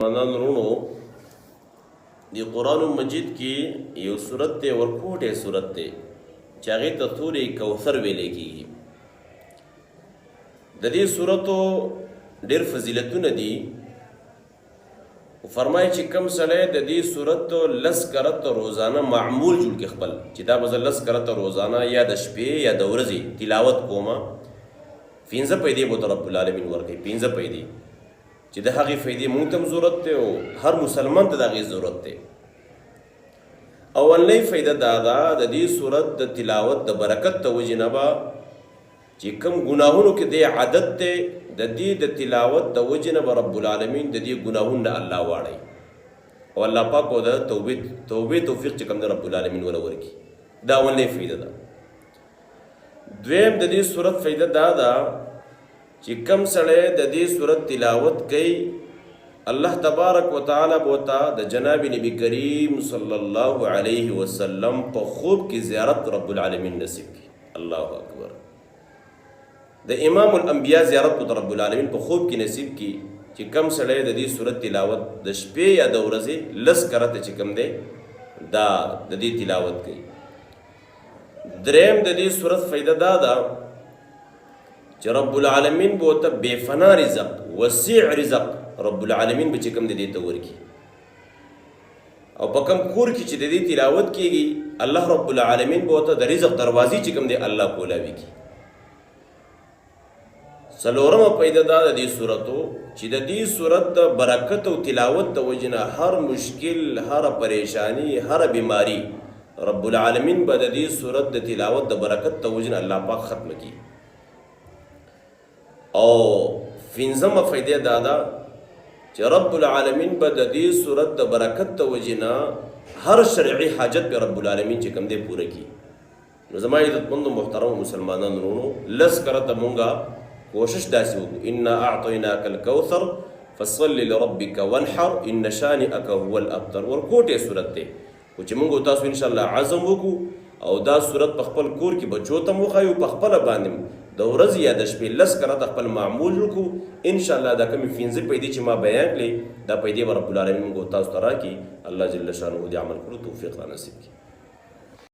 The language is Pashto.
مسلمانان رونو دی قرآن مجید کی یو صورت تے ورکوٹے صورت تے چاگے تا سورہ کوثر ویلے کی دا دی صورتو دیر فضیلتون دی فرمائے چی کم سلے دا دی صورت لس کرت روزانہ معمول جوڑ کے خپل چی دا بزا لس کرت روزانہ یا دا شپے یا دا ورزی تلاوت کوما فینزا پیدے بوتا رب العالمین ورکی فینزا پیدے چې د هغې فایدې مونږ ته هم ضرورت دی او هر مسلمان ته د هغې ضرورت دی. اولنۍ فایده دا ده د دې صورت د تلاوت د برکت د وجې نه به چې کوم ګناهونو کې دی عادت دی د دې د تلاوت د وجې نه به رب العالمین د دې ګناهونو نه الله واړی او الله پاک او د توبې توفیق چې کوم د رب العالمین وله ورکړي. دا اولنۍ فایده ده. دویم د دې صورت فایده دا ده چې کم سړی د دې صورت تلاوت کوي الله تبارک وتعالی بوتا د جناب نبی کریم صلی الله علیه وسلم په خوب کې زیارت رب العالمین نصیب کی. الله اکبر. د امام الانبیاء زیارت په رب العالمین په خوب کې نصیب کی چې کم سړی د دې صورت تلاوت د شپې یا د ورځې لس کرته چې کم دی دا د دې تلاوت کوي. دریم د دې صورت فایده دا ده چې رب العالمین به ورته بے فنا رزق وسیع رزق رب العالمین به چې کوم د دې ته ورکړي او په کوم کور کې چې د دې تلاوت کېږي الله رب العالمین به ورته د رزق دروازې چې کوم دی الله کولاوي کړي. څلورمه فایده دا د دې صورتو چې د دې صورت د برکت او تلاوت د وجې نه هر مشکل هر پریشانی هر بیماری رب العالمین به د دې صورت د تلاوت د برکت د وجې نه الله پاک ختم کړي. او فینزمه فایده دا ده چې رب العالمین به د دې صورت د برکت د وجې نه هر شرعي حاجت به رب العالمین چې کوم دی پوره کړي. نو زما عزتمندو محترم مسلمانانو وروڼو لس کرته مونږه کوشش داسې وکړو انا اعطیناک الکوثر فصل لربک وانحر ان شانئک هو الابتر. ورکوټې صورت دی خو چې مونږ تاسو انشاءالله عزم وکړو او دا صورت په خپل کور کې بچو ته مو وښایو په خپله باندې د ورځې یا د شپې لس کرته خپل معمول جوړ کړو انشاءالله دا کومې پنځه پیدې چې ما بیان کړې دا پیدې به رب العالمین موږ تاسو ته راکړي. الله جل شانه دې عمل کړو توفیق را نصیب کړي.